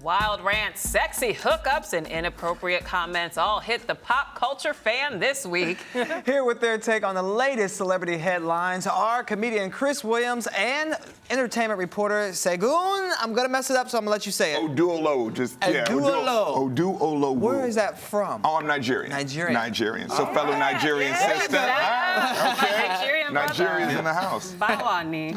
Wild rants, sexy hookups, and inappropriate comments all hit the pop culture fan this week. Here with their take on the latest celebrity headlines are comedian Chris Williams and entertainment reporter Segun. I'm going to mess it up, so I'm going to let you say it. Oduolo. Oduolo. Where is that from? Oh, I'm Nigerian. Nigerian. So fellow Nigerian sister. Nigerian Nigerians in the house. Bawani.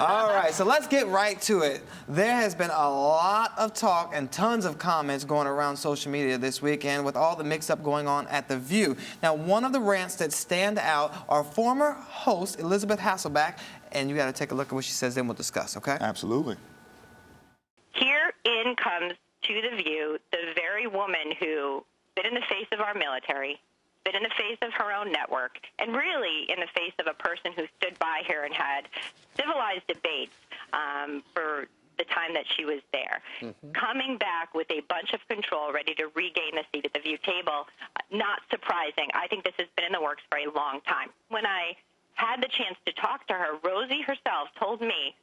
All right, so let's get right to it. There has been a lot of talk and tons of comments going around social media this weekend with all the mix-up going on at The View. Now, one of the rants that stand out are former host Elisabeth Hasselbeck, and you got to take a look at what she says, then we'll discuss, okay? Absolutely. Here in comes to The View the very woman who been in the face of our military, been in the face of her own network, and really in the face of a person who stood by her and had civilized debates for the time that she was there. Coming back with a bunch of control, ready to regain the seat at the View table, not surprising. I think this has been in the works for a long time. When I had the chance to talk to her, Rosie herself told me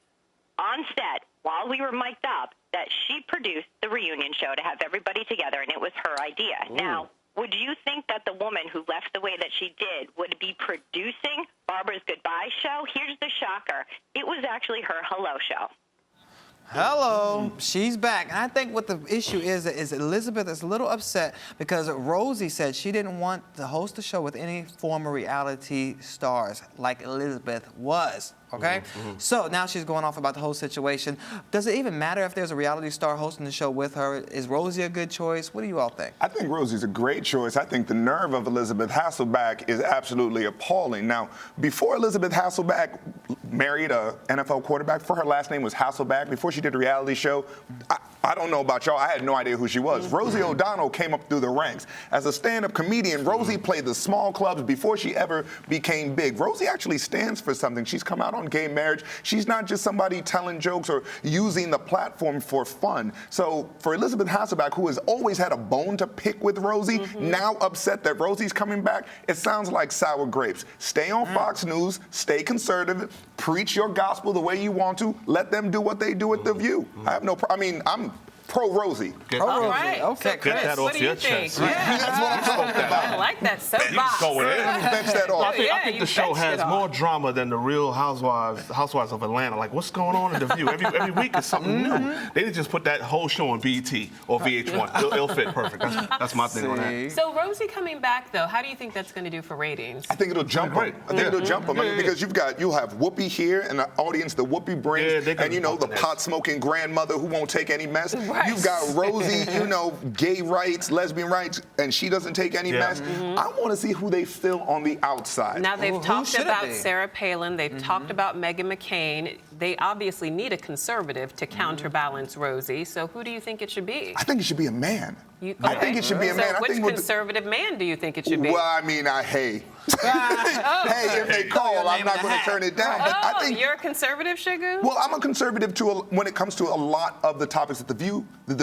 on set, while we were mic'd up, that she produced the reunion show to have everybody together, and it was her idea. Ooh. Now, would you think that the woman who left the way that she did would be producing Barbara's Goodbye show? Here's the shocker. It was actually her Hello show. Hello, she's back. And I think what the issue is Elizabeth is a little upset because Rosie said she didn't want to host the show with any former reality stars like Elizabeth was. Okay? So now she's going off about the whole situation. Does it even matter if there's a reality star hosting the show with her? Is Rosie a good choice? What do you all think? I think Rosie's a great choice. I think the nerve of Elisabeth Hasselbeck is absolutely appalling. Now, before Elisabeth Hasselbeck married an NFL quarterback, before her last name was Hasselbeck, before she did a reality show, I don't know about y'all, I had no idea who she was. Rosie O'Donnell came up through the ranks. As a stand-up comedian, Rosie played the small clubs before she ever became big. Rosie actually stands for something. She's come out on gay marriage. She's not just somebody telling jokes or using the platform for fun. So for Elisabeth Hasselbeck, who has always had a bone to pick with Rosie, now upset that Rosie's coming back, it sounds like sour grapes. Stay on Fox News, stay conservative, preach your gospel the way you want to, let them do what they do at The View. I have no problem. I mean, I'm pro-Rosie. All right. Okay, so Chris, get that off your chest. Yeah. That's what I'm talking about. I like that soapbox. Fetch that off. I think the show has more drama than the Real Housewives of Atlanta. Like, what's going on in The View? Every week is something new. They did just put that whole show on BET or VH1. It'll fit perfect. That's my thing on that. So Rosie coming back, though, how do you think that's going to do for ratings? I think it'll jump them. I think it'll jump them. I mean, because you'll have Whoopi here and the audience the Whoopi brings, and the pot-smoking grandmother who won't take any mess. Right. You've got Rosie, gay rights, lesbian rights, and she doesn't take any mess. I want to see who they fill on the outside. Now, they've talked about Sarah Palin. They've talked about Meghan McCain. They obviously need a conservative to counterbalance Rosie. So who do you think it should be? I think it should be a man. I think it should be a man. So which conservative man do you think it should be? Well, I mean, hey, if they call, I'm not going to turn it down. But I think you're a conservative, Shagu? Well, I'm a conservative when it comes to a lot of the topics that the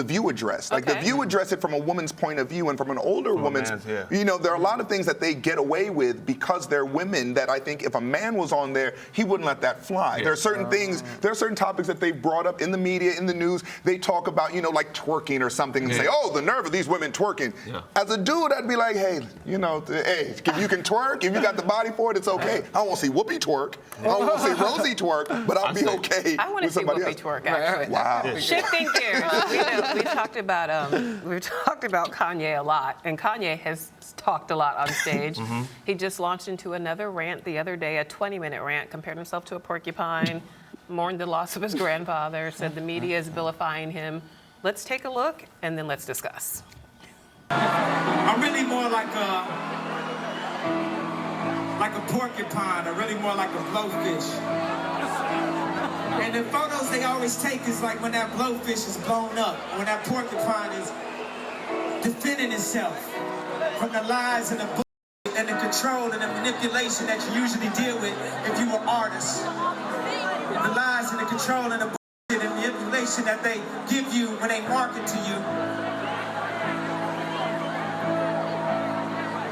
View address. Like The View address it from a woman's point of view and from an older woman's. There are a lot of things that they get away with because they're women that I think if a man was on there, he wouldn't let that fly. There are certain things, there are certain topics that they've brought up in the media, in the news. They talk about, like twerking or something and say, oh, the nerve of these women twerking. As a dude, I'd be like, hey, if you can twerk, if you got the body for it, it's okay. I don't want to see Whoopi twerk. I don't want to see Rosie twerk, but I'll be okay I want to with see somebody Whoopi else. twerk, actually. Wow. Shifting gears, we talked about Kanye a lot, and Kanye has talked a lot on stage. He just launched into another rant the other day, a 20-minute rant, compared himself to a porcupine, mourned the loss of his grandfather, said the media is vilifying him. Let's take a look, and then let's discuss. I'm really more like a porcupine, or really more like a blowfish. And the photos they always take is like when that blowfish is blown up, when that porcupine is defending itself from the lies and the bullshit and the control and the manipulation that you usually deal with if you were artists. The lies and the control and the bullshit and manipulation that they give you when they market to you.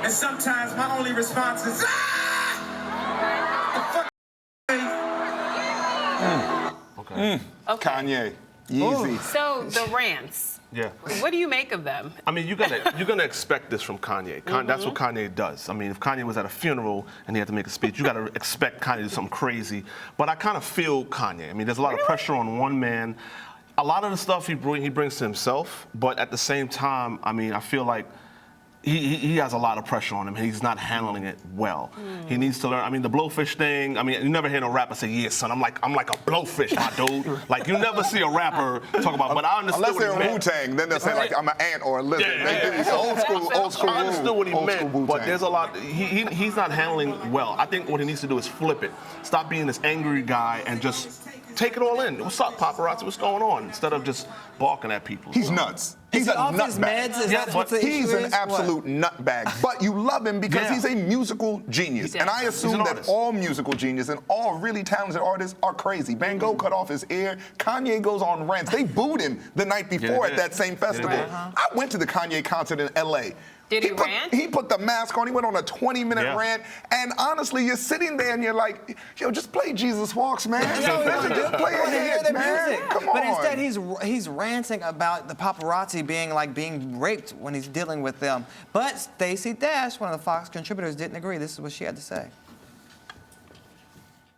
And sometimes my only response is, the fuck. Okay. Kanye. Yeezy. So the rants. Yeah. What do you make of them? I mean, you're gonna expect this from Kanye. That's what Kanye does. I mean, if Kanye was at a funeral and he had to make a speech, you gotta expect Kanye to do something crazy. But I kind of feel Kanye. I mean, there's a lot of pressure on one man. A lot of the stuff he brings to himself, but at the same time, I mean, I feel like he has a lot of pressure on him. He's not handling it well. He needs to learn. I mean, the blowfish thing. I mean, you never hear no rapper say, "Yeah, son, I'm like a blowfish, my dude." Like you never see a rapper talk about. But I understood Unless what he they're meant. Wu-Tang, then they'll say like, "I'm an ant or a lizard." Yeah. Old school. I understood what he old meant, school but Wu-Tang. there's a lot. He's not handling well. I think what he needs to do is flip it. Stop being this angry guy and just take it all in. What's up, paparazzi? What's going on? Instead of just barking at people. He's nuts. He's a off his nutbag. meds? Is that what the He's issue an is? absolute nutbag. But you love him because Yeah. he's a musical genius. And I He's assume an that artist. all musical genius and all really talented artists are crazy. Van Gogh cut off his ear. Kanye goes on rants. They booed him the night before at that same festival. I went to the Kanye concert in L.A. Did he rant? He put the mask on. He went on a 20-minute rant. And honestly, you're sitting there and you're like, yo, just play Jesus Walks, man. Just play I want to hear it, the man. music. Come on. But instead, he's ranting about the paparazzi being raped when he's dealing with them. But Stacy Dash, one of the Fox contributors, didn't agree. This is what she had to say.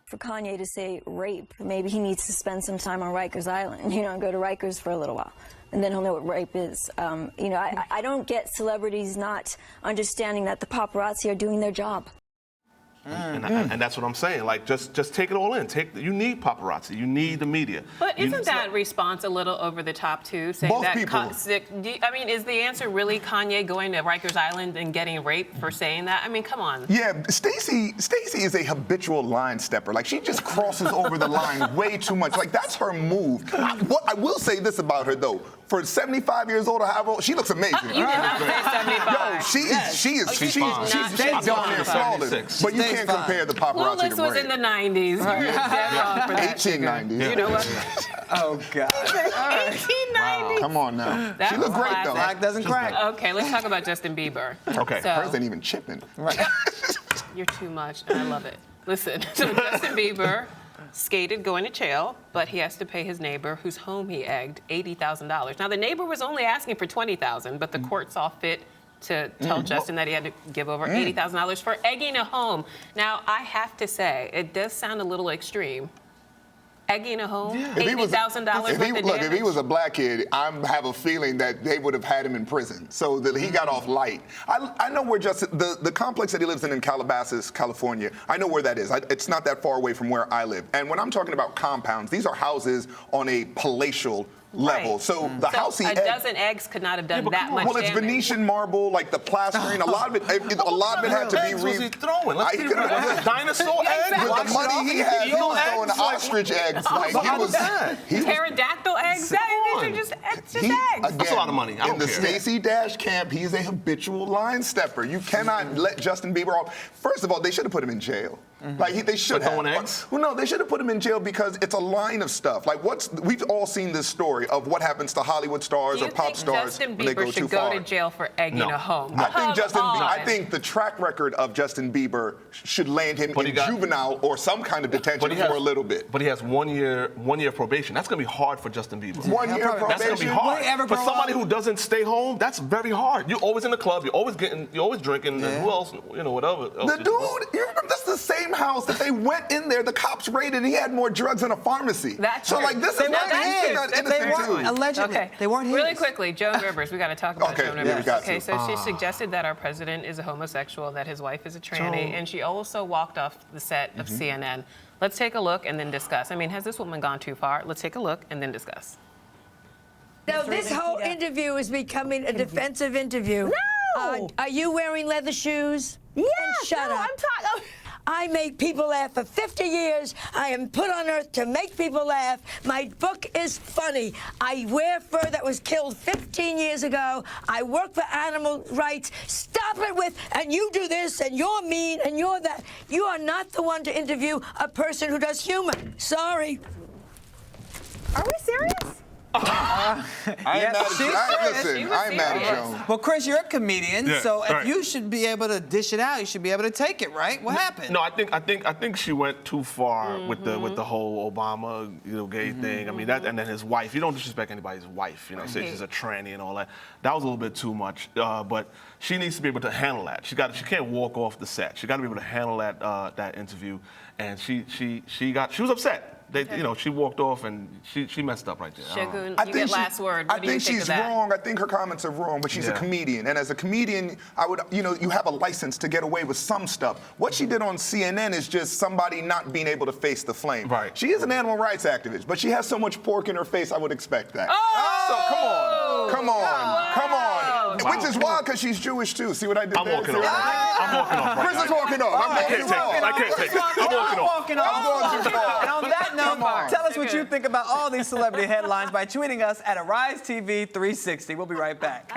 For Kanye to say rape, maybe he needs to spend some time on Rikers Island, and go to Rikers for a little while. And then he'll know what rape is. I don't get celebrities not understanding that the paparazzi are doing their job. And that's what I'm saying. Like, just take it all in. You need paparazzi. You need the media. But isn't that response a little over the top too? Saying Both that people. I mean, is the answer really Kanye going to Rikers Island and getting raped for saying that? I mean, come on. Yeah, Stacy is a habitual line stepper. Like, she just crosses over the line way too much. Like, that's her move. I will say this about her, though. For 75 years old or however old, she looks amazing. You did not say 75. Yo, she's darn near flawless. But you can't compare the paparazzi Clueless to was rape. in the 90s. You're dead wrong for that. 1890s. You know what? Oh, God. 1890. Come on now. That She looked was great, classic. though. Black doesn't crack. Okay, let's talk about Justin Bieber. Okay. Hers ain't even chipping. You're too much, and I love it. Listen, so Justin Bieber skated going to jail, but he has to pay his neighbor, whose home he egged, $80,000. Now, the neighbor was only asking for $20,000, but the court saw fit to tell Justin that he had to give over $80,000 for egging a home. Now, I have to say, it does sound a little extreme. Egging a home, $80,000 worth of damage. Look, if he was a black kid, I have a feeling that they would have had him in prison. So that he got off light. I know where Justin, the complex that he lives in Calabasas, California, I know where that is. It's not that far away from where I live. And when I'm talking about compounds, these are houses on a palatial level. Right. So the house he a egged, dozen eggs could not have done that much well, it's damage. Venetian marble, like the plastering. A lot of it had to be eggs was he throwing? Let's he be could've- real. Was it dinosaur eggs? With the money he had, he was throwing eggs? ostrich eggs. Like he was. Pterodactyl eggs? These are just eggs. Again, That's a lot of money. I in don't the care. Stacy Dash camp, he's a habitual line stepper. You cannot let Justin Bieber off. First of all, they should have put him in jail. Like they should For have. throwing eggs? Well, no, they should have put him in jail because it's a line of stuff. Like we've all seen this story of what happens to Hollywood stars Do or you pop think stars Justin when they go Bieber too should far. go to jail for egging a home? I think the track record of Justin Bieber should land him in juvenile or some kind of detention for a little bit. But he has 1 year probation. That's gonna be hard for Justin Bieber. 1 year probation. That's gonna be hard for somebody who doesn't stay home. That's very hard. You're always in the club. You're always drinking. And who else? Whatever. The dude, you remember that's the same house that they went in there. The cops raided. And he had more drugs than a pharmacy. That's so true. like this They is weren't not his. innocent They weren't too. allegedly. Okay. They weren't his. Really quickly, Joan Rivers. We got to talk about Okay, Joan yeah, Rivers. we got Okay, to. so she suggested that our president is a homosexual, that his wife is a tranny, and she also walked off the set of CNN. Let's take a look and then discuss. I mean, has this woman gone too far? Let's take a look and then discuss. No, this whole interview is becoming a defensive interview. No! Are you wearing leather shoes? Yes, Shut no, up. I'm talking. I make people laugh for 50 years. I am put on earth to make people laugh. My book is funny. I wear fur that was killed 15 years ago. I work for animal rights. Stop it with, and you do this, and you're mean, and you're that. You are not the one to interview a person who does humor. Sorry. Are we serious? I ain't mad at she you. said- Listen, I ain't mad at Joan. Well, Chris, you're a comedian, Yeah, so if right. you should be able to dish it out, you should be able to take it, right? What happened? No, I think she went too far with the whole Obama, gay thing. I mean that, and then his wife. You don't disrespect anybody's wife. Say she's a tranny and all that. That was a little bit too much. But she needs to be able to handle that. She can't walk off the set. She got to be able to handle that interview. And she was upset. She walked off and she messed up right there. Shagun, you get last word. What do you think she's of that? wrong. I think her comments are wrong, but she's a comedian. And as a comedian, I would, you have a license to get away with some stuff. What she did on CNN is just somebody not being able to face the flame. Right. She is an animal rights activist, but she has so much pork in her face, I would expect that. Oh! So come on. Wow. Which is wild because she's Jewish too. See what I did I'm there? walking off. I'm walking off. Right Chris now. is walking off. I can't take it. I can't take it. I'm walking off. I'm going too far. And on that note, Come on. tell us what you think about all these celebrity headlines by tweeting us at AriseTV360. We'll be right back.